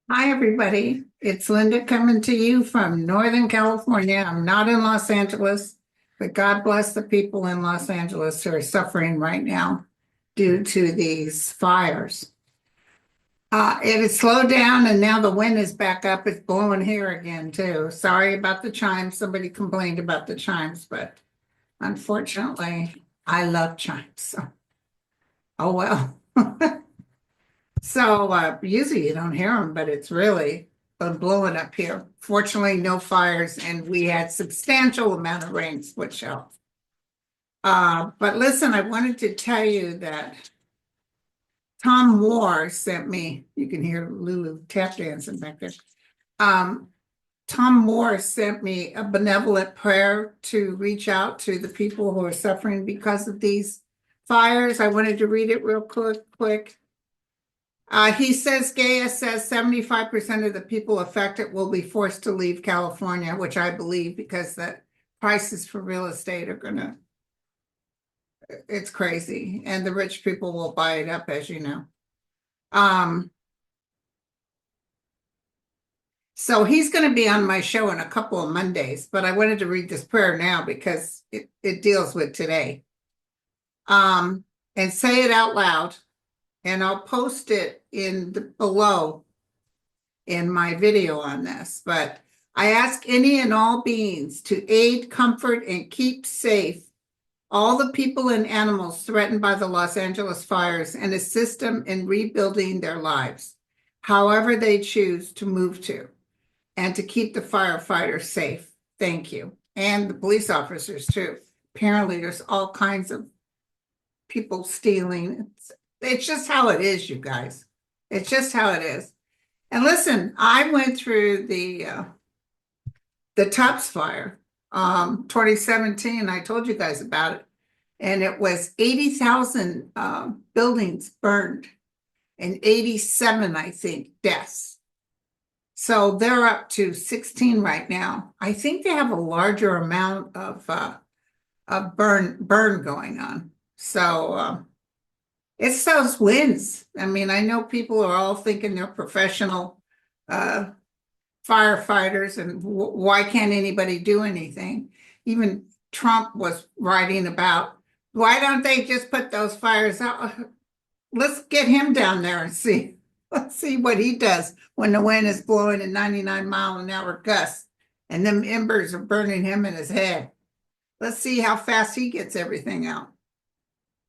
Hi, everybody. It's Linda coming to you from Northern California. I'm not in Los Angeles, but God bless the people in Los Angeles who are suffering right now due to these fires. It has slowed down and now the wind is back up. It's blowing here again, too. Sorry about the chimes. Somebody complained about the chimes, but unfortunately, I love chimes. So, oh well. So usually you don't hear them, but it's really been blowing up here. Fortunately, no fires, and we had substantial amount of rains, which helped. But listen, I wanted to tell you that Tom Moore sent me. You can hear Lulu tap dancing back there. Um, Tom Moore sent me a benevolent prayer to reach out to the people who are suffering because of these fires. I wanted to read it real quick. He says, Gaia says 75% of the people affected will be forced to leave California, which I believe because the prices for real estate are it's crazy. And the rich people will buy it up, as you know. Um, so he's going to be on my show in a couple of Mondays, but I wanted to read this prayer now because it deals with today. And say it out loud, and I'll post it below in my video on this, but I ask any and all beings to aid, comfort, and keep safe all the people and animals threatened by the Los Angeles fires and assist them in rebuilding their lives, however they choose to move to, and to keep the firefighters safe. Thank you. And the police officers too. Apparently there's all kinds of people stealing. It's just how it is, you guys. It's just how it is. And listen, I went through the Tubbs fire, 2017. I told you guys about it, and it was 80,000 buildings burned and 87, I think, deaths. So they're up to 16 right now. I think they have a larger amount of burn going on. So it's those winds. I mean, I know people are all thinking they're professional uh, firefighters and why can't anybody do anything? Even Trump was writing about why don't they just put those fires out? Let's get him down there and see. Let's see what he does when the wind is blowing at 99-mile-an-hour gusts and them embers are burning him in his head. Let's see how fast he gets everything out.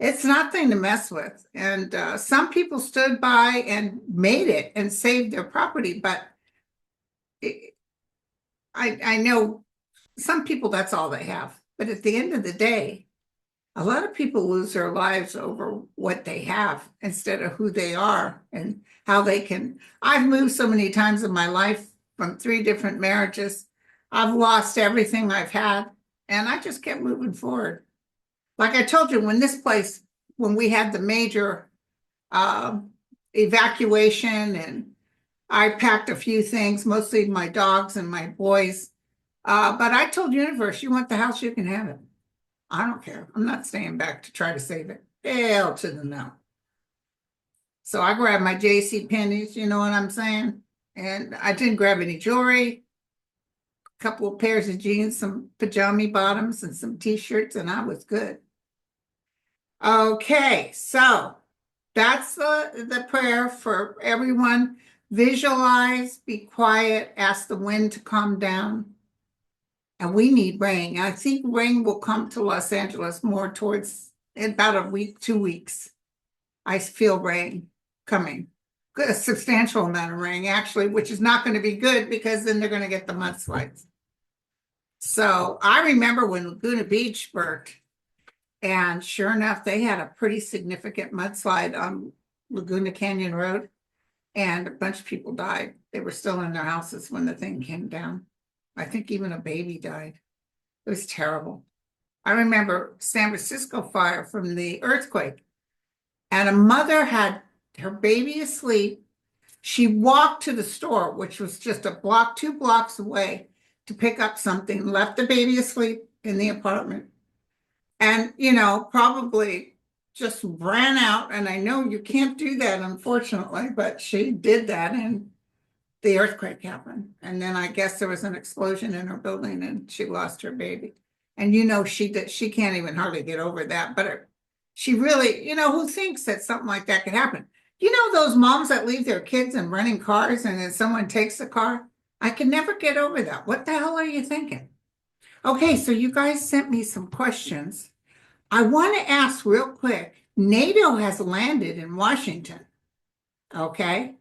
It's nothing to mess with. And some people stood by and made it and saved their property, but I know some people, that's all they have. But at the end of the day, a lot of people lose their lives over what they have instead of who they are and how they can. I've moved so many times in my life from 3 different marriages. I've lost everything I've had, and I just kept moving forward. Like I told you, when we had the major uh, evacuation, and I packed a few things, mostly my dogs and my boys. But I told Universe, you want the house, you can have it. I don't care. I'm not staying back to try to save it. Hell to the no. So I grabbed my JC Penney's, you know what I'm saying? And I didn't grab any jewelry, a couple of pairs of jeans, some pajama bottoms, and some t-shirts, and I was good. Okay, so that's the prayer for everyone. Visualize, be quiet, ask the wind to calm down. And we need rain. I think rain will come to Los Angeles more towards in about a week, 2 weeks. I feel rain coming. A substantial amount of rain, actually, which is not going to be good because then they're going to get the mudslides. So I remember when Laguna Beach burnt, and sure enough, they had a pretty significant mudslide on Laguna Canyon Road, and a bunch of people died. They were still in their houses when the thing came down. I think even a baby died. It was terrible. I remember San Francisco fire from the earthquake, and a mother had her baby asleep. She walked to the store, which was just a block, 2 blocks away, to pick up something, left the baby asleep in the apartment, and, probably just ran out. And I know you can't do that, unfortunately, but she did that. And the earthquake happened. And then I guess there was an explosion in her building and she lost her baby. And she can't even hardly get over that. But she really, who thinks that something like that could happen? Those moms that leave their kids in running cars and then someone takes the car? I can never get over that. What the hell are you thinking? Okay, so you guys sent me some questions. I want to ask real quick. NATO has landed in Washington. Okay.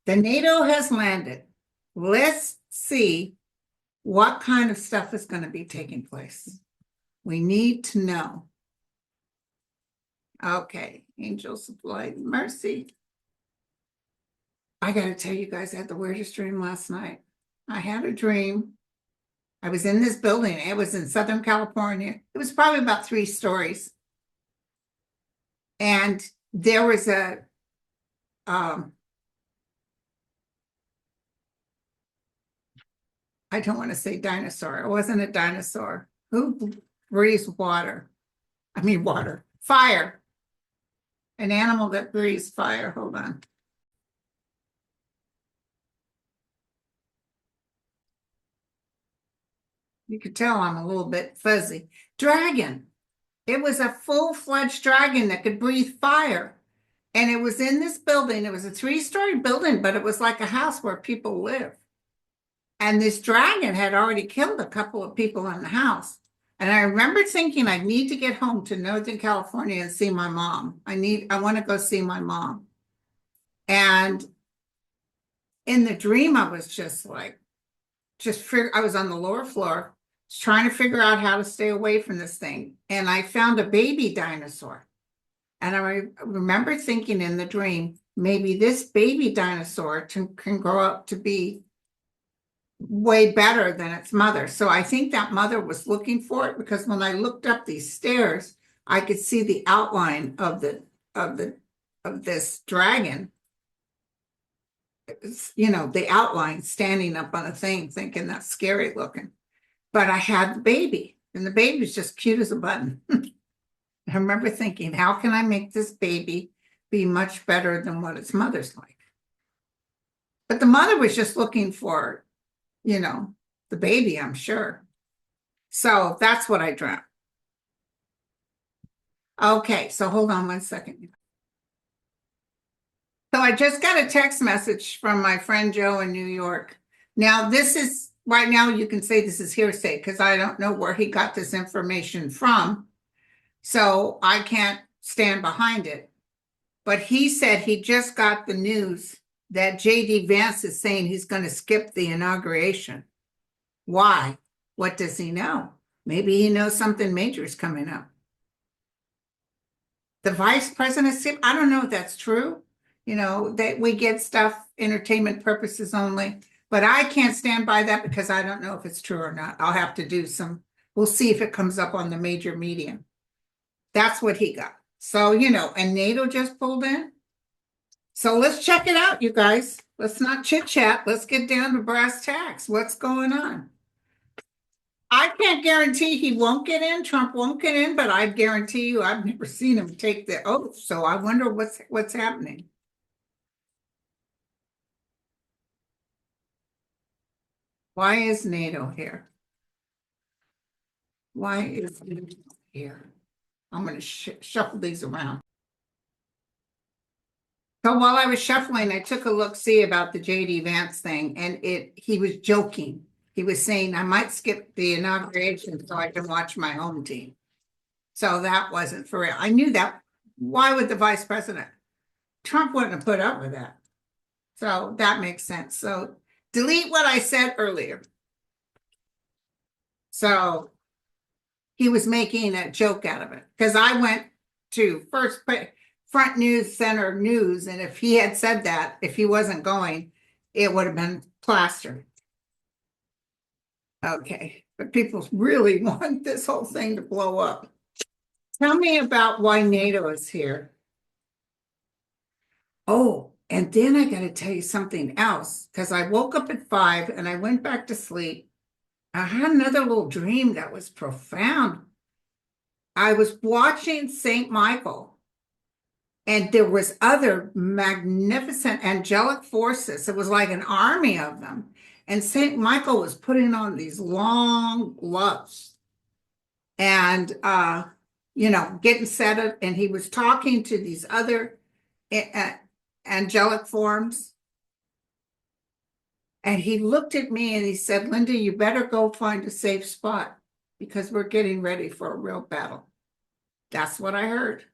The NATO has landed. Let's see what kind of stuff is going to be taking place. We need to know. Okay, angels of light and mercy. I got to tell you guys, I had the weirdest dream last night. I had a dream. I was in this building. It was in Southern California. It was probably about 3 stories. And there was a, I don't want to say dinosaur. It wasn't a dinosaur. Who breathes water? I mean, water. Fire. An animal that breathes fire. Hold on. You could tell I'm a little bit fuzzy. Dragon. It was a full-fledged dragon that could breathe fire. And it was in this building. It was a 3-story building, but it was like a house where people live. And this dragon had already killed a couple of people in the house. And I remember thinking I need to get home to Northern California and see my mom. I want to go see my mom. And in the dream, I was just like, I was on the lower floor, trying to figure out how to stay away from this thing. And I found a baby dinosaur. And I remember thinking in the dream, maybe this baby dinosaur can grow up to be way better than its mother. So I think that mother was looking for it, because when I looked up these stairs, I could see the outline of this dragon. The outline standing up on a thing, thinking that's scary looking. But I had the baby, and the baby was just cute as a button. I remember thinking, how can I make this baby be much better than what its mother's like? But the mother was just looking for, the baby, I'm sure. So that's what I dreamt. Okay, so hold on 1 second. So I just got a text message from my friend Joe in New York. Now, this is, right now you can say this is hearsay because I don't know where he got this information from. So I can't stand behind it. But he said he just got the news that J.D. Vance is saying he's going to skip the inauguration. Why? What does he know? Maybe he knows something major is coming up. The vice presidency, I don't know if that's true. That we get stuff, entertainment purposes only. But I can't stand by that because I don't know if it's true or not. I'll have to do we'll see if it comes up on the major media. That's what he got. So, and NATO just pulled in. So let's check it out, you guys. Let's not chit chat. Let's get down to brass tacks. What's going on? I can't guarantee he won't get in. Trump won't get in, but I guarantee you I've never seen him take the oath. So I wonder what's happening. Why is NATO here? Why is NATO here? I'm going to shuffle these around. So while I was shuffling, I took a look-see about the J.D. Vance thing, and he was joking. He was saying, I might skip the inauguration so I can watch my home team. So that wasn't for real. I knew that. Why would the vice president? Trump wouldn't have put up with that. So that makes sense. So delete what I said earlier. So he was making a joke out of it because I went to front news center news. And if he had said that, if he wasn't going, it would have been plastered. Okay, but people really want this whole thing to blow up. Tell me about why NATO is here. Oh, and then I got to tell you something else, because I woke up at 5 and I went back to sleep. I had another little dream that was profound. I was watching St. Michael, And there was other magnificent angelic forces. It was like an army of them. And St. Michael was putting on these long gloves and, getting set up. And he was talking to these other angelic forms. And he looked at me and he said, Linda, you better go find a safe spot because we're getting ready for a real battle. That's what I heard.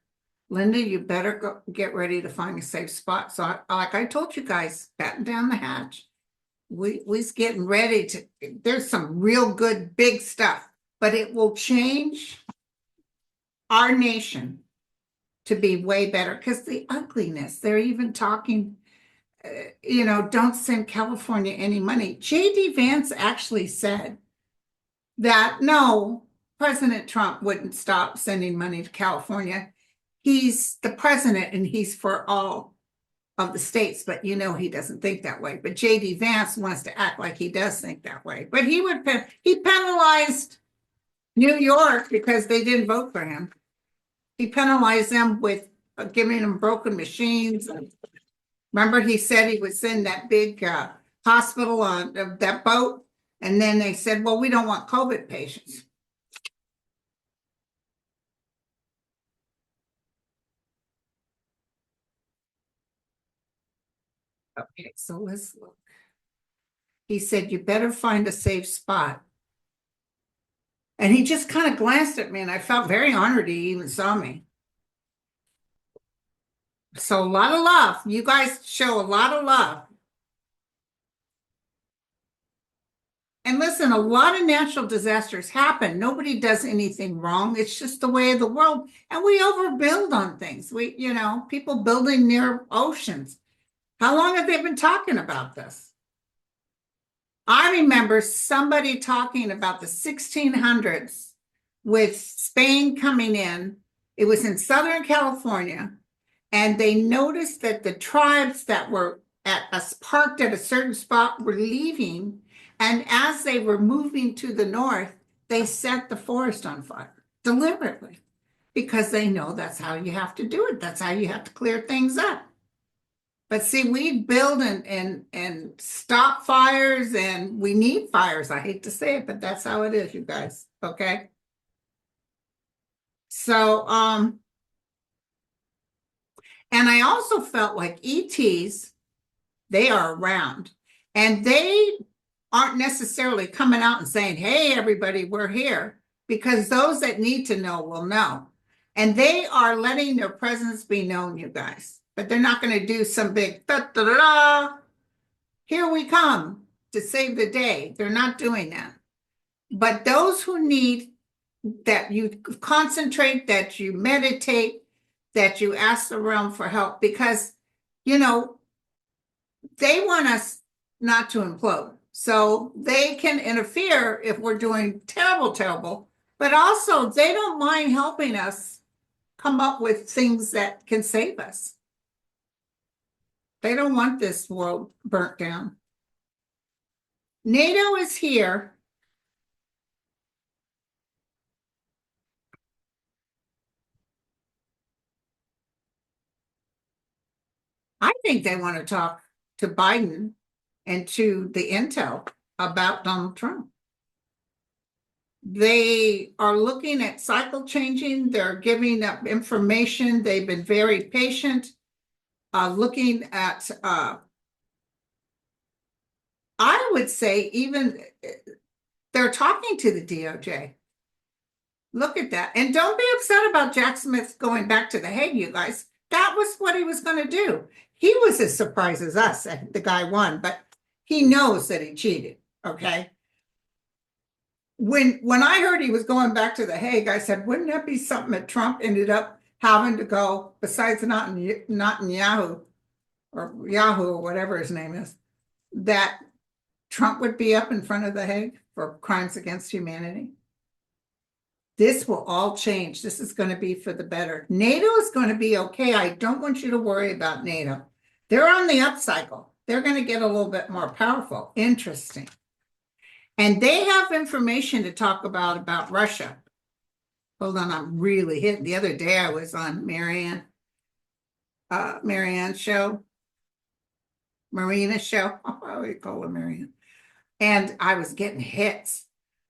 Linda, you better go get ready to find a safe spot. So like I told you guys, batten down the hatch. We's getting ready to, there's some real good big stuff, but it will change our nation to be way better because the ugliness, they're even talking, don't send California any money. J.D. Vance actually said that no, President Trump wouldn't stop sending money to California. He's the president and he's for all of the states, but he doesn't think that way. But J.D. Vance wants to act like he does think that way. But he penalized New York because they didn't vote for him. He penalized them with giving them broken machines. Remember, he said he would send that big hospital on that boat, and then they said, well, we don't want COVID patients. Okay, so let's look. He said, you better find a safe spot. And he just kind of glanced at me, and I felt very honored he even saw me. So a lot of love. You guys show a lot of love. And listen, a lot of natural disasters happen. Nobody does anything wrong. It's just the way of the world. And we overbuild on things. People building near oceans. How long have they been talking about this? I remember somebody talking about the 1600s with Spain coming in. It was in Southern California. And they noticed that the tribes that were parked at a certain spot were leaving. And as they were moving to the north, they set the forest on fire deliberately because they know that's how you have to do it. That's how you have to clear things up. But see, we build and stop fires, and we need fires. I hate to say it, but that's how it is, you guys. Okay. So, and I also felt like ETs, they are around, and they aren't necessarily coming out and saying, hey, everybody, we're here, because those that need to know will know. And they are letting their presence be known, you guys. But they're not going to do some big da-da-da-da, here we come to save the day. They're not doing that. But those who need that you concentrate, that you meditate, that you ask the realm for help, because, they want us not to implode. So they can interfere if we're doing terrible, terrible, but also they don't mind helping us come up with things that can save us. They don't want this world burnt down. NATO is here. I think they want to talk to Biden and to the intel about Donald Trump. They are looking at cycle changing. They're giving up information. They've been very patient, looking at, I would say even they're talking to the DOJ. Look at that. And don't be upset about Jack Smith going back to The Hague, you guys. That was what he was going to do. He was as surprised as us that the guy won, but he knows that he cheated, okay? When I heard he was going back to The Hague, I said, wouldn't that be something that Trump ended up having to go, besides Netanyahu or Yahoo or whatever his name is, that Trump would be up in front of The Hague for crimes against humanity? This will all change. This is going to be for the better. NATO is going to be okay. I don't want you to worry about NATO. They're on the upcycle. They're going to get a little bit more powerful. Interesting. And they have information to talk about Russia. Hold on, I'm really hitting. The other day I was on Marianne. Marianne's show, Marina's show. Oh, we call her Marianne. And I was getting hits.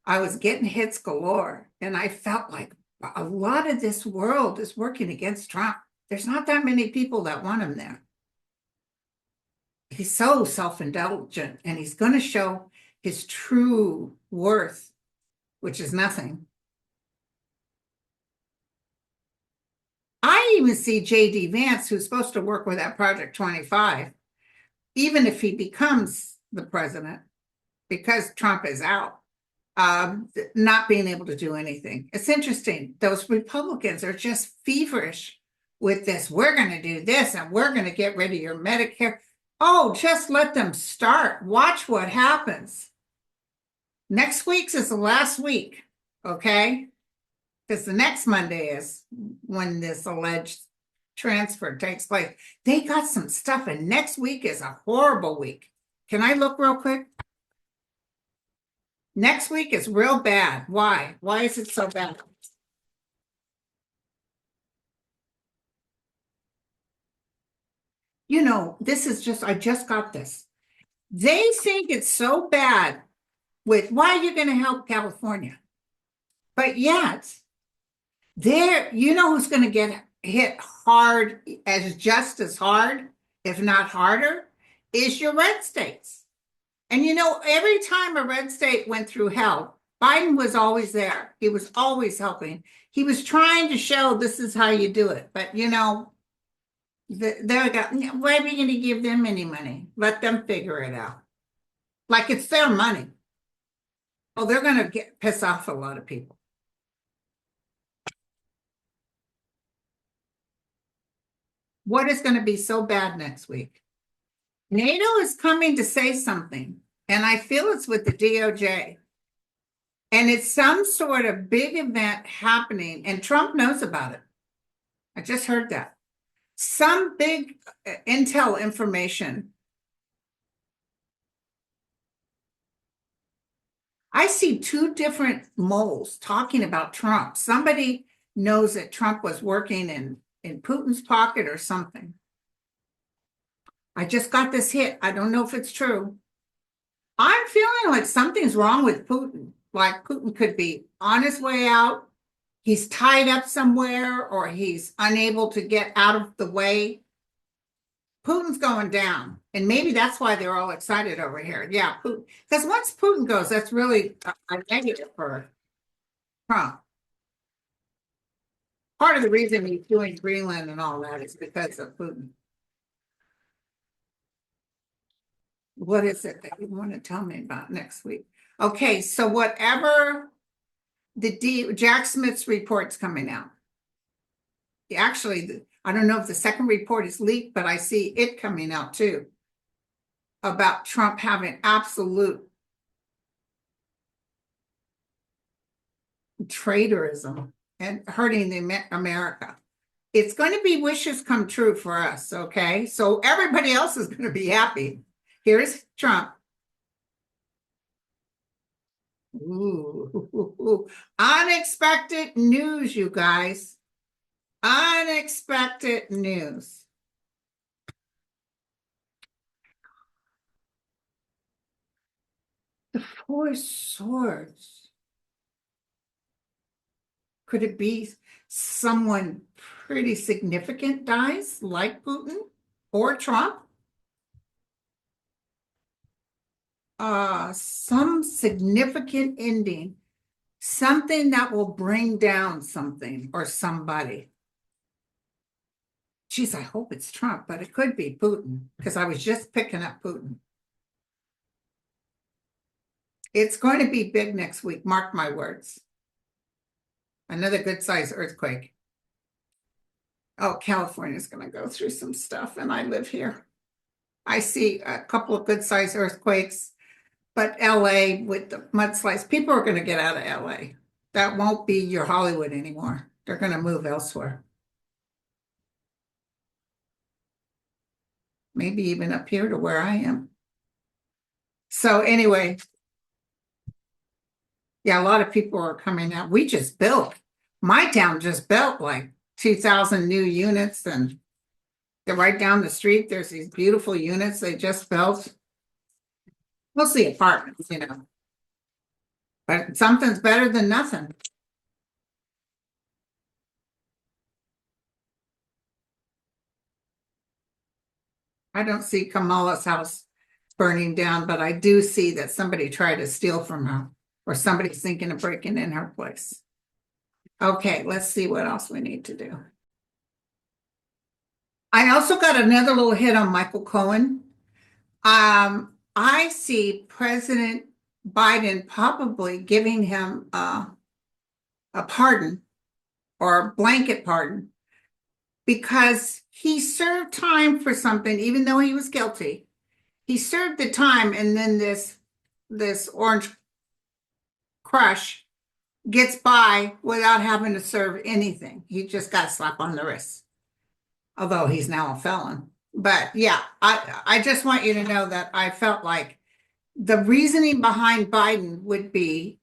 I was getting hits galore. And I felt like a lot of this world is working against Trump. There's not that many people that want him there. He's so self-indulgent, and he's going to show his true worth, which is nothing. I even see J.D. Vance, who's supposed to work with that Project 25, even if he becomes the president, because Trump is out, not being able to do anything. It's interesting. Those Republicans are just feverish with this. We're going to do this, and we're going to get rid of your Medicare. Oh, just let them start. Watch what happens. Next week's is the last week, okay? Because the next Monday is when this alleged transfer takes place. They got some stuff, and next week is a horrible week. Can I look real quick? Next week is real bad. Why? Why is it so bad? You know, this is just, I just got this. They think it's so bad with why are you going to help California? But yet, there, you know who's going to get hit hard, just as hard, if not harder, is your red states. And you know, every time a red state went through hell, Biden was always there. He was always helping. He was trying to show this is how you do it. But you know, they're got, why are we going to give them any money? Let them figure it out. Like it's their money. Oh, they're going to piss off a lot of people. What is going to be so bad next week? NATO is coming to say something, and I feel it's with the DOJ. And it's some sort of big event happening, and Trump knows about it. I just heard that. Some big intel information. I see two different moles talking about Trump. Somebody knows that Trump was working in Putin's pocket or something. I just got this hit. I don't know if it's true. I'm feeling like something's wrong with Putin. Like Putin could be on his way out. He's tied up somewhere, or he's unable to get out of the way. Putin's going down. And maybe that's why they're all excited over here. Yeah, Putin. Because once Putin goes, that's really a negative for Trump. Part of the reason he's doing Greenland and all that is because of Putin. What is it that you want to tell me about next week? Okay, so whatever Jack Smith's report's coming out. Actually, I don't know if the second report is leaked, but I see it coming out too, about Trump having absolute traitorism and hurting America. It's going to be wishes come true for us, okay? So everybody else is going to be happy. Here's Trump. Ooh, unexpected news, you guys. Unexpected news. The Four Swords. Could it be someone pretty significant dies, like Putin or Trump? Some significant ending, something that will bring down something or somebody. Geez, I hope it's Trump, but it could be Putin, because I was just picking up Putin. It's going to be big next week, mark my words. Another good-sized earthquake. Oh, California's going to go through some stuff, and I live here. I see a couple of good-sized earthquakes, but LA with the mudslides, people are going to get out of LA. That won't be your Hollywood anymore. They're going to move elsewhere. Maybe even up here to where I am. So anyway, yeah, a lot of people are coming out. We just built, my town just built like 2,000 new units, and They're right down the street. There's these beautiful units they just built. Mostly apartments, you know. But something's better than nothing. I don't see Kamala's house burning down, but I do see that somebody tried to steal from her, or somebody's thinking of breaking in her place. Okay, let's see what else we need to do. I also got another little hit on Michael Cohen. I see President Biden probably giving him a pardon or a blanket pardon because he served time for something, even though he was guilty. He served the time, and then this orange crush gets by without having to serve anything. He just got a slap on the wrist, although he's now a felon. But yeah, I just want you to know that I felt like the reasoning behind Biden would be,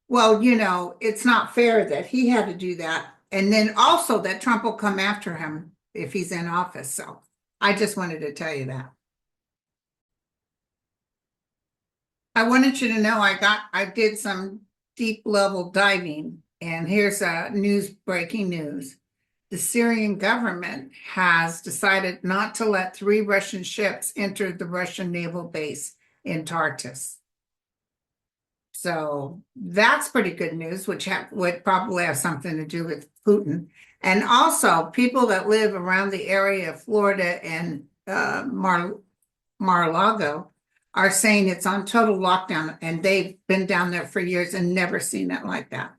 well, you know, it's not fair that he had to do that. And then also that Trump will come after him if he's in office. So I just wanted to tell you that. I wanted you to know I did some deep level diving, and here's breaking news. The Syrian government has decided not to let 3 Russian ships enter the Russian naval base in Tartus. So that's pretty good news, which would probably have something to do with Putin. And also people that live around the area of Florida and Mar-a-Lago are saying it's on total lockdown, and they've been down there for years and never seen it like that.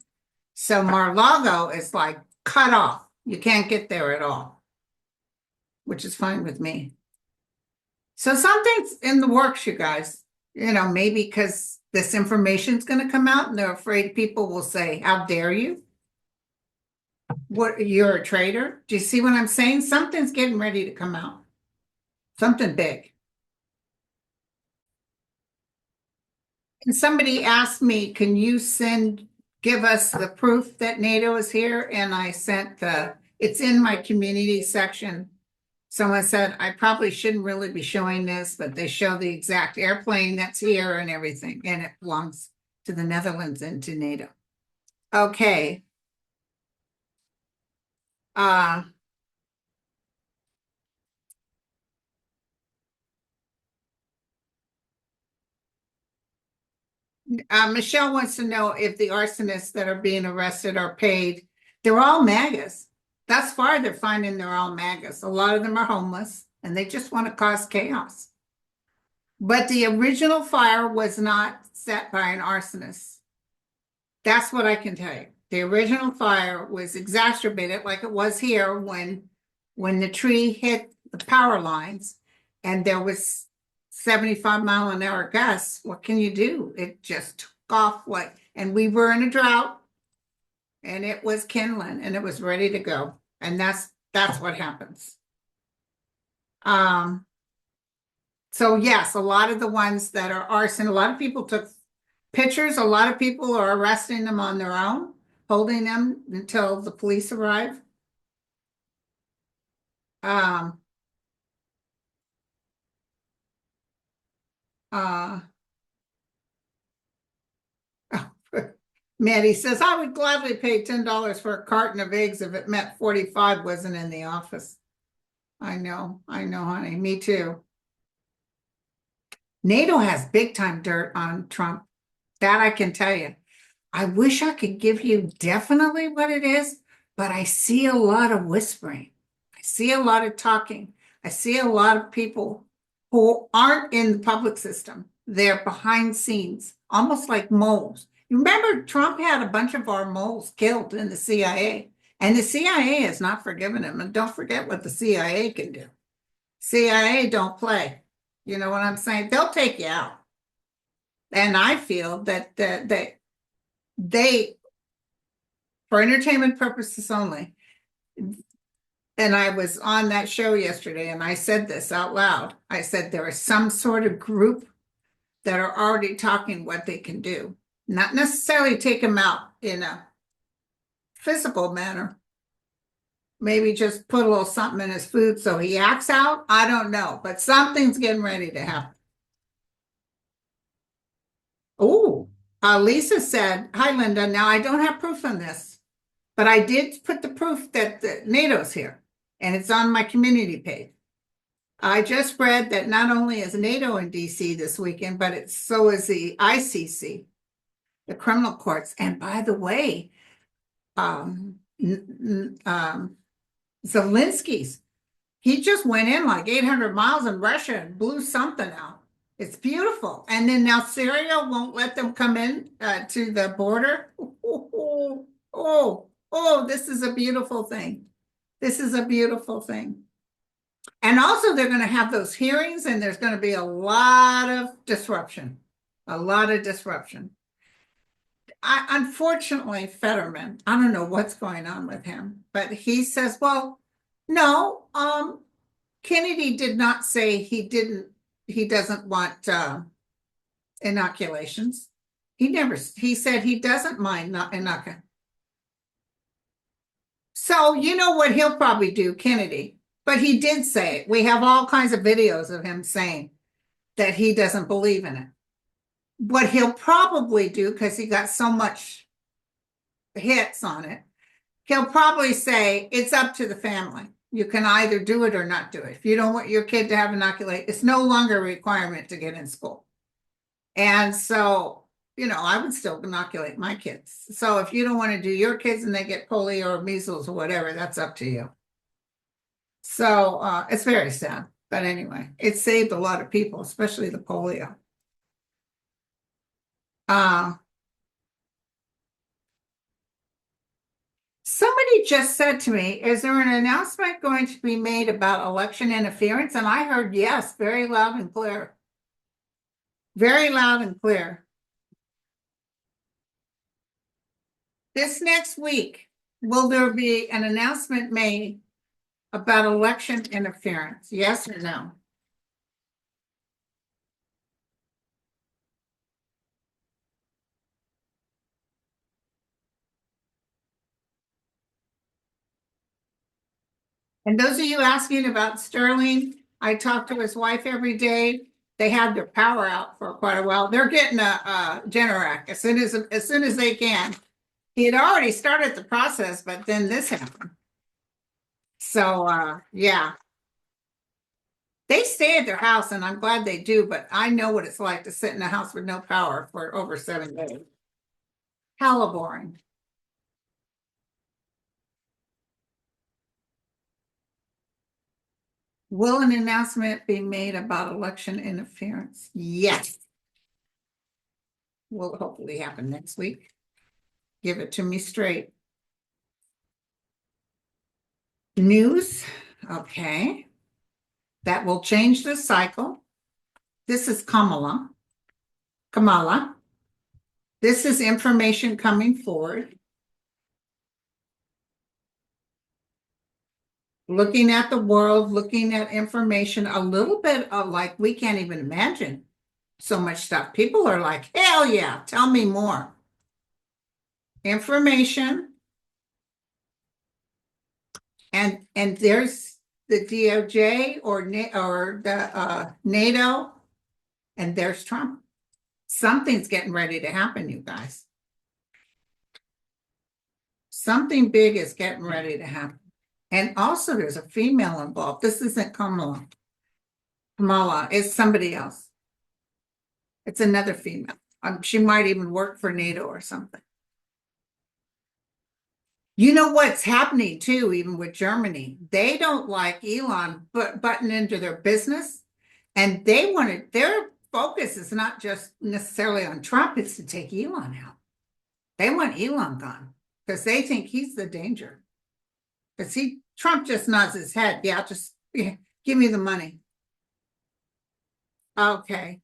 So Mar-a-Lago is like cut off. You can't get there at all, which is fine with me. So something's in the works, you guys. You know, maybe because this information is going to come out and they're afraid people will say, how dare you? What, you're a traitor? Do you see what I'm saying? Something's getting ready to come out. Something big. And somebody asked me, can you give us the proof that NATO is here? And I sent it's in my community section. Someone said, I probably shouldn't really be showing this, but they show the exact airplane that's here and everything, and it belongs to the Netherlands and to NATO. Okay. Michelle wants to know if the arsonists that are being arrested are paid. They're all MAGAs. Thus far, they're finding they're all MAGAs. A lot of them are homeless, and they just want to cause chaos. But the original fire was not set by an arsonist. That's what I can tell you. The original fire was exacerbated like it was here when the tree hit the power lines and there was 75-mile-an-hour gusts. What can you do? It just took off and we were in a drought, and it was kindling and it was ready to go. And that's what happens. So yes, a lot of the ones that are arson, a lot of people took pictures. A lot of people are arresting them on their own, holding them until the police arrive. Maddie says, I would gladly pay $10 for a carton of eggs if it meant 45 wasn't in the office. I know, honey. Me too. NATO has big time dirt on Trump. That I can tell you. I wish I could give you definitely what it is, but I see a lot of whispering. I see a lot of talking. I see a lot of people who aren't in the public system. They're behind scenes, almost like moles. You remember Trump had a bunch of our moles killed in the CIA, and the CIA has not forgiven him. And don't forget what the CIA can do. CIA don't play. You know what I'm saying? They'll take you out. And I feel that they, for entertainment purposes only, and I was on that show yesterday and I said this out loud. I said there is some sort of group that are already talking what they can do. Not necessarily take them out in a physical manner, maybe just put a little something in his food so he acts out. I don't know, but something's getting ready to happen. Oh, Lisa said, hi, Linda. Now I don't have proof on this, but I did put the proof that NATO's here, and it's on my community page. I just read that not only is NATO in DC this weekend, but so is the ICC, the criminal courts. And by the way, Zelensky's, he just went in like 800 miles in Russia and blew something out. It's beautiful. And then now Syria won't let them come in to the border. This is a beautiful thing. This is a beautiful thing. And also they're going to have those hearings and there's going to be a lot of disruption. A lot of disruption. Unfortunately, Fetterman, I don't know what's going on with him, but he says, well, no, Kennedy did not say he doesn't want inoculations. He said he doesn't mind not inoculations. So you know what he'll probably do, Kennedy, but he did say it. We have all kinds of videos of him saying that he doesn't believe in it. What he'll probably do, because he got so much hits on it, he'll probably say it's up to the family. You can either do it or not do it. If you don't want your kid to have inoculate, it's no longer a requirement to get in school. And so, you know, I would still inoculate my kids. So if you don't want to do your kids and they get polio or measles or whatever, that's up to you. So it's very sad. But anyway, it saved a lot of people, especially the polio. Somebody just said to me, is there an announcement going to be made about election interference? And I heard yes, very loud and clear. Very loud and clear. This next week, will there be an announcement made about election interference? Yes or no? And those of you asking about Sterling, I talk to his wife every day. They had their power out for quite a while. They're getting a Generac as soon as they can. He had already started the process, but then this happened. So yeah. They stay at their house, and I'm glad they do, but I know what it's like to sit in a house with no power for over 7 days. Hella boring. Will an announcement be made about election interference? Yes. Will hopefully happen next week. Give it to me straight. News. Okay. That will change the cycle. This is Kamala. This is information coming forward. Looking at the world, looking at information, a little bit of like, we can't even imagine so much stuff. People are like, hell yeah, tell me more. Information. And there's the DOJ or the NATO, and there's Trump. Something's getting ready to happen, you guys. Something big is getting ready to happen. And also there's a female involved. This isn't Kamala. Kamala is somebody else. It's another female. She might even work for NATO or something. You know what's happening too, even with Germany? They don't like Elon butting into their business. And they wanted, their focus is not just necessarily on Trump, it's to take Elon out. They want Elon gone because they think he's the danger. Because Trump just nods his head. Yeah, just give me the money. Okay.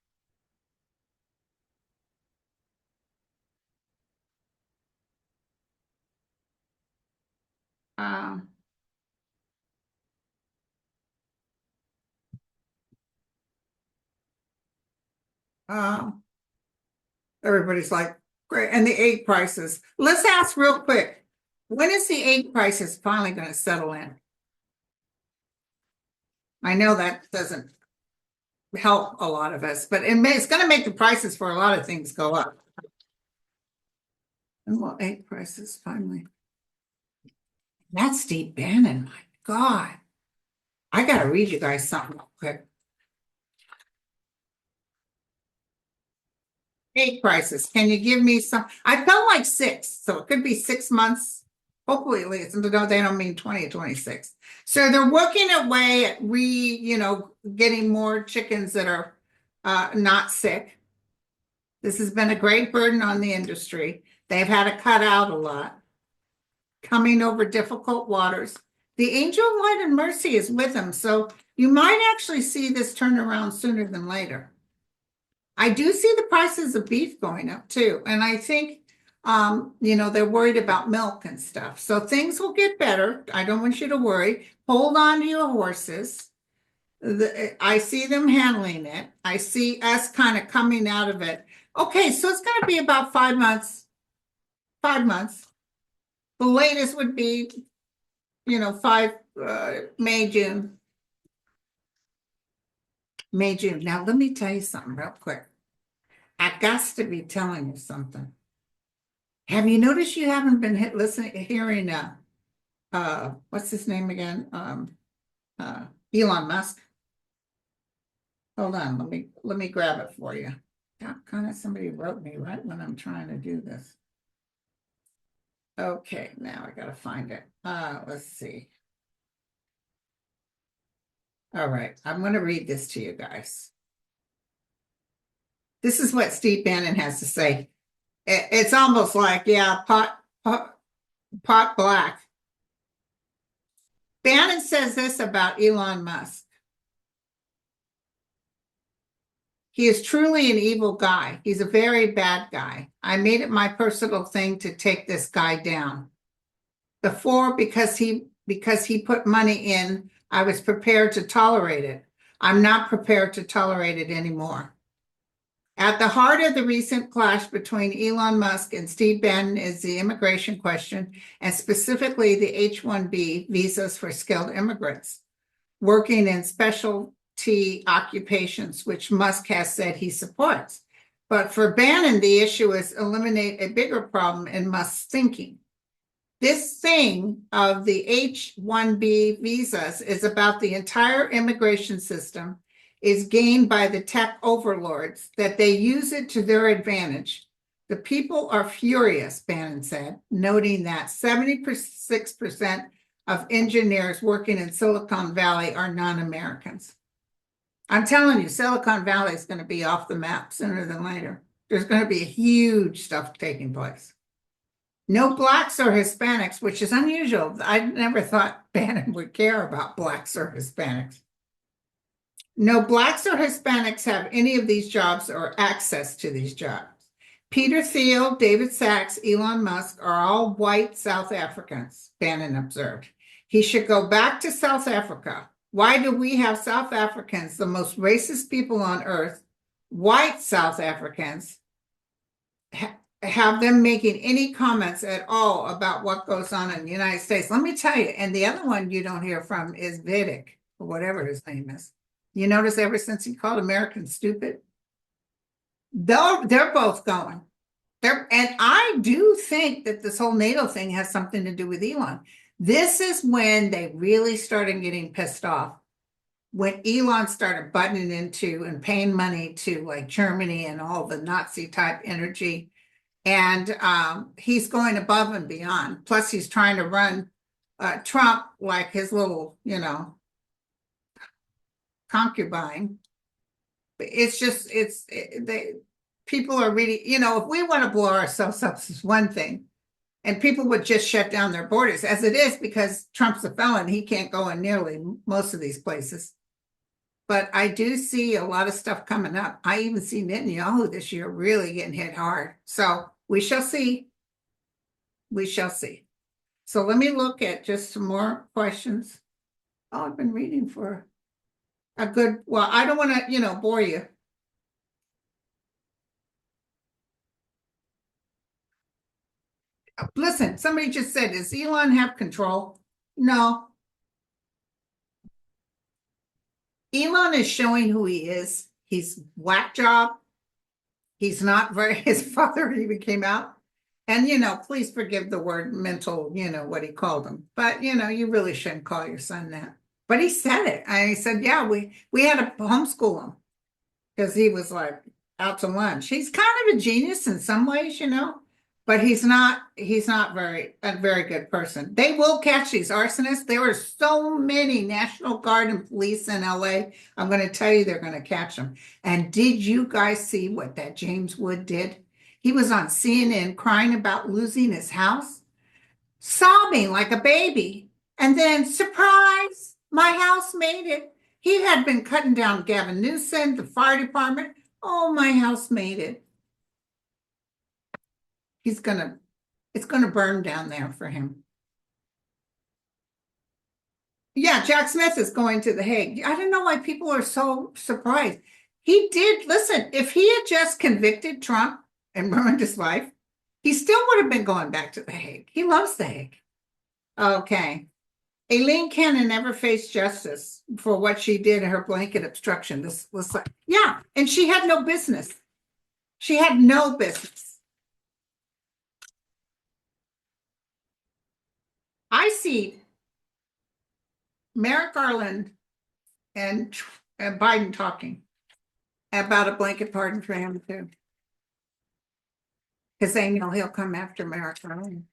Everybody's like, great. And the egg prices. Let's ask real quick. When is the egg prices finally going to settle in? I know that doesn't help a lot of us, but it's going to make the prices for a lot of things go up. And well, egg prices finally. That's Steve Bannon. My God. I got to read you guys something real quick. Egg prices. Can you give me some? I felt like 6, so it could be 6 months. Hopefully, at least. No, they don't mean 2026. So they're working away at getting more chickens that are not sick. This has been a great burden on the industry. They've had to cut out a lot, coming over difficult waters. The angel of light and mercy is with them, so you might actually see this turn around sooner than later. I do see the prices of beef going up too, and I think they're worried about milk and stuff. So things will get better. I don't want you to worry. Hold on to your horses. I see them handling it. I see us kind of coming out of it. Okay, so it's going to be about 5 months. 5 months. The latest would be, May, June. May, June. Now, let me tell you something real quick. I got to be telling you something. Have you noticed you haven't been hearing, what's his name again? Elon Musk. Hold on, let me grab it for you. Kind of somebody wrote me right when I'm trying to do this. Okay, now I gotta find it. Let's see. All right, I'm gonna read this to you guys. This is what Steve Bannon has to say. It's almost like, yeah, pot black. Bannon says this about Elon Musk. He is truly an evil guy. He's a very bad guy. I made it my personal thing to take this guy down. Before, because he put money in, I was prepared to tolerate it. I'm not prepared to tolerate it anymore. At the heart of the recent clash between Elon Musk and Steve Bannon is the immigration question, and specifically the H-1B visas for skilled immigrants working in specialty occupations, which Musk has said he supports. But for Bannon, the issue is eliminate a bigger problem in Musk's thinking. This thing of the H-1B visas is about the entire immigration system is gained by the tech overlords, that they use it to their advantage. The people are furious, Bannon said, noting that 76% of engineers working in Silicon Valley are non-Americans. I'm telling you, Silicon Valley is going to be off the map sooner than later. There's going to be huge stuff taking place. No blacks or Hispanics, which is unusual. I never thought Bannon would care about blacks or Hispanics. No blacks or Hispanics have any of these jobs or access to these jobs. Peter Thiel, David Sachs, Elon Musk are all white South Africans, Bannon observed. He should go back to South Africa. Why do we have South Africans, the most racist people on earth, white South Africans, have them making any comments at all about what goes on in the United States? Let me tell you, and the other one you don't hear from is Vidic, or whatever his name is. You notice ever since he called Americans stupid, they're both going. And I do think that this whole NATO thing has something to do with Elon. This is when they really started getting pissed off. When Elon started buttoning into and paying money to like Germany and all the Nazi type energy. And he's going above and beyond. Plus, he's trying to run Trump like his little, concubine. It's just, people are really, if we want to blow ourselves up, is one thing. And people would just shut down their borders as it is, because Trump's a felon. He can't go in nearly most of these places. But I do see a lot of stuff coming up. I even see Netanyahu this year really getting hit hard. So we shall see. We shall see. So let me look at just some more questions. Oh, I've been reading for a good, well, I don't want to, bore you. Listen, somebody just said, does Elon have control? No. Elon is showing who he is. He's whack job. He's not very, his father even came out. And, please forgive the word mental, what he called him. But, you really shouldn't call your son that. But he said it. I said, yeah, we had to homeschool him because he was like out to lunch. He's kind of a genius in some ways, but he's not a very good person. They will catch these arsonists. There were so many National Guard and police in LA. I'm going to tell you, they're going to catch them. And did you guys see what that James Wood did? He was on CNN crying about losing his house, sobbing like a baby. And then, surprise, my house made it. He had been cutting down Gavin Newsom, the fire department. Oh, my house made it. It's gonna burn down there for him. Yeah, Jack Smith is going to The Hague. I don't know why people are so surprised. He did, listen, if he had just convicted Trump and ruined his life, he still would have been going back to The Hague. He loves The Hague. Okay. Aileen Cannon never faced justice for what she did in her blanket obstruction. This was like, yeah, and she had no business. She had no business. I see Merrick Garland and Biden talking about a blanket pardon for him too. Because they know he'll come after Merrick Garland.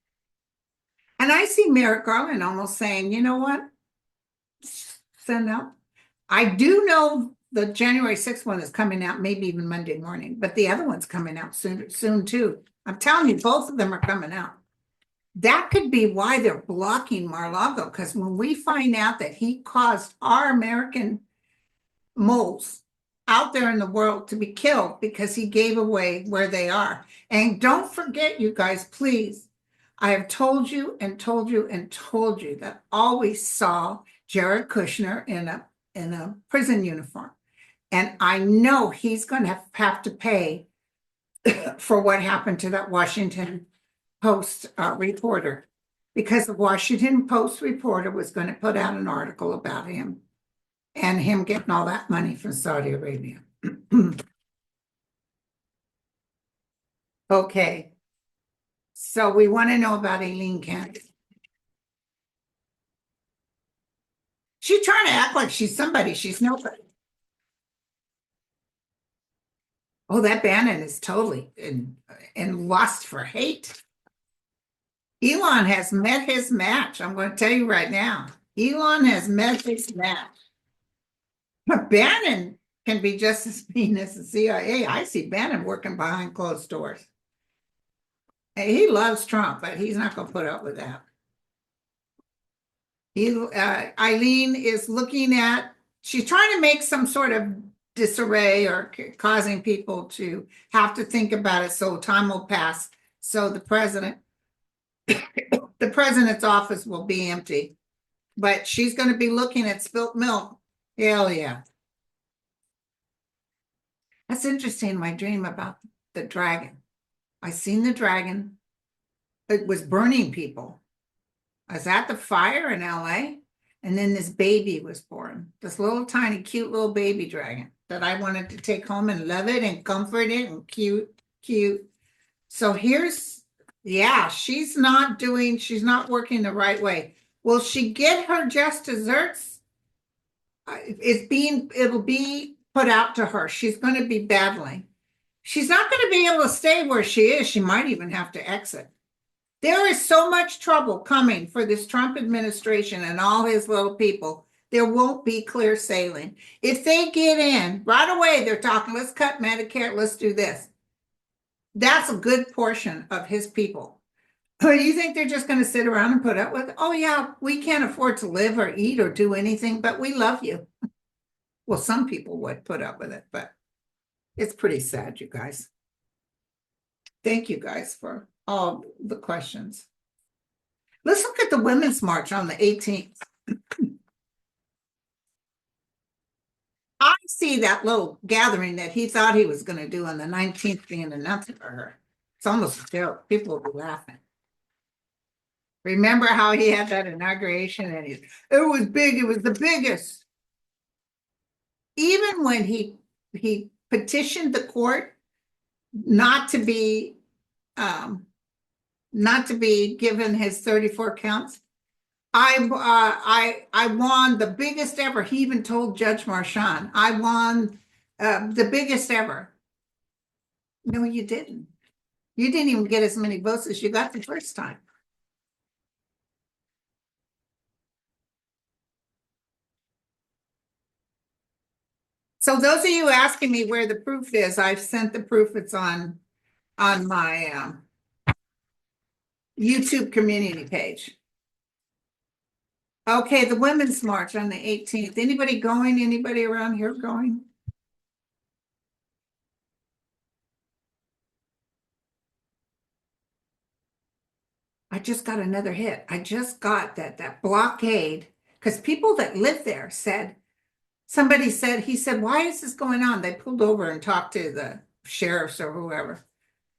And I see Merrick Garland almost saying, you know what? Send out. I do know the January 6th one is coming out, maybe even Monday morning, but the other one's coming out soon too. I'm telling you, both of them are coming out. That could be why they're blocking Mar-a-Lago, because when we find out that he caused our American moles out there in the world to be killed because he gave away where they are. And don't forget, you guys, please, I have told you and told you and told you that I always saw Jared Kushner in a prison uniform. And I know he's going to have to pay for what happened to that Washington Post reporter, because the Washington Post reporter was going to put out an article about him and him getting all that money from Saudi Arabia. Okay. So we want to know about Aileen Cannon. She's trying to act like she's somebody. She's nobody. Oh, that Bannon is totally in lust for hate. Elon has met his match. I'm going to tell you right now. Elon has met his match. But Bannon can be just as mean as the CIA. I see Bannon working behind closed doors. And he loves Trump, but he's not going to put up with that. Eileen is looking at, she's trying to make some sort of disarray or causing people to have to think about it so time will pass. So the president's office will be empty. But she's going to be looking at spilt milk. Hell yeah. That's interesting, my dream about the dragon. I seen the dragon. It was burning people. I was at the fire in LA, and then this baby was born. This little tiny, cute little baby dragon that I wanted to take home and love it and comfort it and cute. So yeah, she's not working the right way. Will she get her just desserts? It'll be put out to her. She's going to be battling. She's not going to be able to stay where she is. She might even have to exit. There is so much trouble coming for this Trump administration and all his little people. There won't be clear sailing. If they get in, right away, they're talking, let's cut Medicare, let's do this. That's a good portion of his people. You think they're just going to sit around and put up with, oh yeah, we can't afford to live or eat or do anything, but we love you. Well, some people would put up with it, but it's pretty sad, you guys. Thank you guys for all the questions. Let's look at the Women's March on the 18th. I see that little gathering that he thought he was going to do on the 19th being a nothing for her. It's almost a joke. People will be laughing. Remember how he had that inauguration and it was big, it was the biggest. Even when he petitioned the court not to be given his 34 counts, I won the biggest ever. He even told Judge Marchand, I won the biggest ever. No, you didn't. You didn't even get as many votes as you got the first time. So those of you asking me where the proof is, I've sent the proof. It's on my YouTube community page. Okay, the Women's March on the 18th. Anybody going? Anybody around here going? I just got another hit. I just got that blockade, because people that live there said, somebody said, he said, why is this going on? They pulled over and talked to the sheriffs or whoever.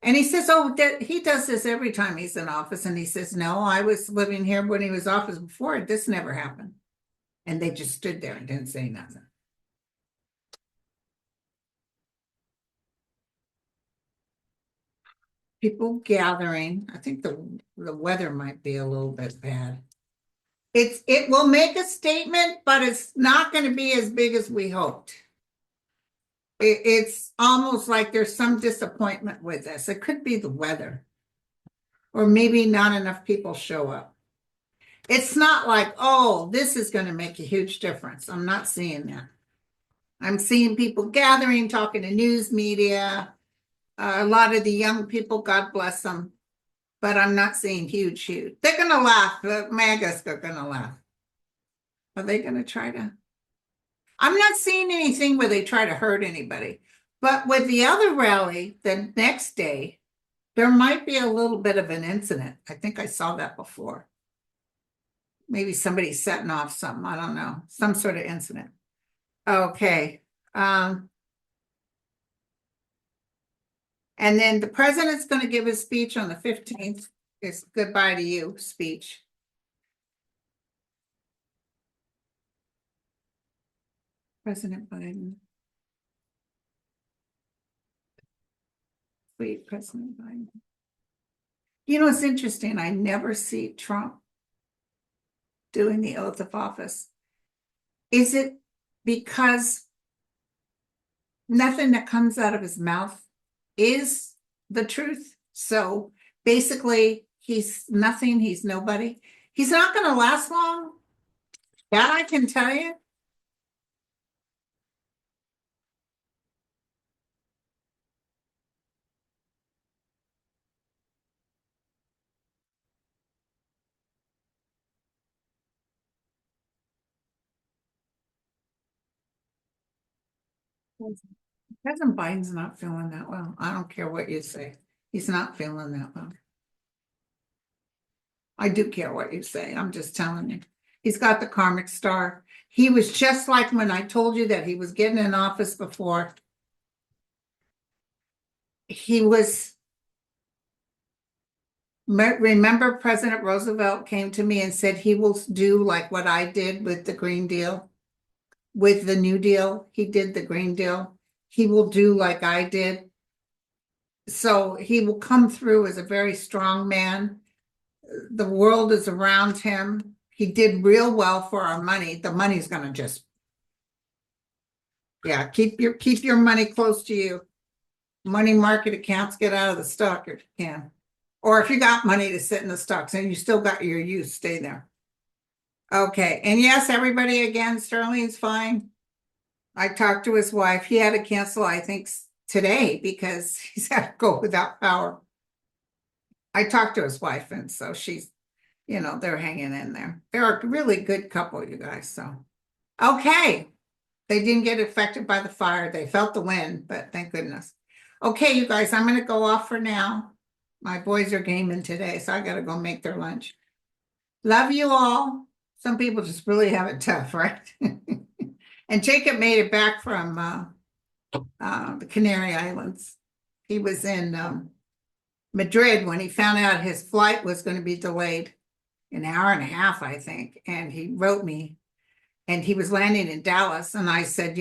And he says, oh, he does this every time he's in office. And he says, no, I was living here when he was office before. This never happened. And they just stood there and didn't say nothing. People gathering. I think the weather might be a little bit bad. It will make a statement, but it's not going to be as big as we hoped. It's almost like there's some disappointment with this. It could be the weather, or maybe not enough people show up. It's not like, oh, this is going to make a huge difference. I'm not seeing that. I'm seeing people gathering, talking to news media, a lot of the young people, God bless them, but I'm not seeing huge. They're going to laugh. The MAGAs are going to laugh. Are they going to try to? I'm not seeing anything where they try to hurt anybody. But with the other rally, the next day, there might be a little bit of an incident. I think I saw that before. Maybe somebody setting off something. I don't know. Some sort of incident. Okay. And then the president's going to give his speech on the 15th. It's goodbye to you speech. President Biden. Sweet President Biden. You know, it's interesting. I never see Trump doing the oath of office. Is it because nothing that comes out of his mouth is the truth? So basically, he's nothing, he's nobody. He's not going to last long. That I can tell you. President Biden's not feeling that well. I don't care what you say. He's not feeling that well. I do care what you say. I'm just telling you. He's got the karmic star. He was just like when I told you that he was getting in office before. He was, remember President Roosevelt came to me and said he will do like what I did with the Green Deal, with the New Deal. He did the Green Deal. He will do like I did. So he will come through as a very strong man. The world is around him. He did real well for our money. The money's going to just, yeah, keep your money close to you. Money market accounts, get out of the stock if you can. Or if you got money to sit in the stocks and you still got your use, stay there. Okay. And yes, everybody again, Sterling's fine. I talked to his wife. He had to cancel, I think, today because he's had to go without power. I talked to his wife, and so she's, you know, they're hanging in there. They're a really good couple, you guys. So, okay. They didn't get affected by the fire. They felt the wind, but thank goodness. Okay, you guys, I'm going to go off for now. My boys are gaming today, so I got to go make their lunch. Love you all. Some people just really have it tough, right? And Jacob made it back from the Canary Islands. He was in Madrid when he found out his flight was going to be delayed. an hour and a half, I think. And he wrote me, and he was landing in Dallas. And I said,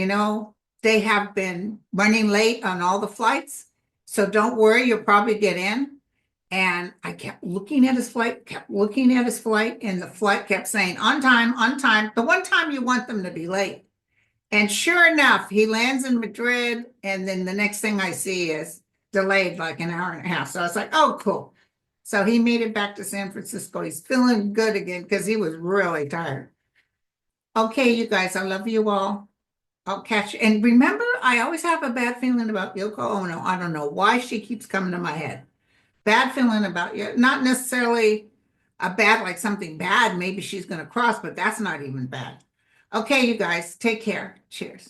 they have been running late on all the flights. So don't worry, you'll probably get in. And I kept looking at his flight, and the flight kept saying, on time, on time. The one time you want them to be late. And sure enough, he lands in Madrid, and then the next thing I see is delayed like an hour and a half. So I was like, oh, cool. So he made it back to San Francisco. He's feeling good again because he was really tired. Okay, you guys, I love you all. I'll catch you. And remember, I always have a bad feeling about Yoko Ono. I don't know why she keeps coming to my head. Bad feeling about you. Not necessarily a bad, like something bad. Maybe she's going to cross, but that's not even bad. Okay, you guys, take care. Cheers.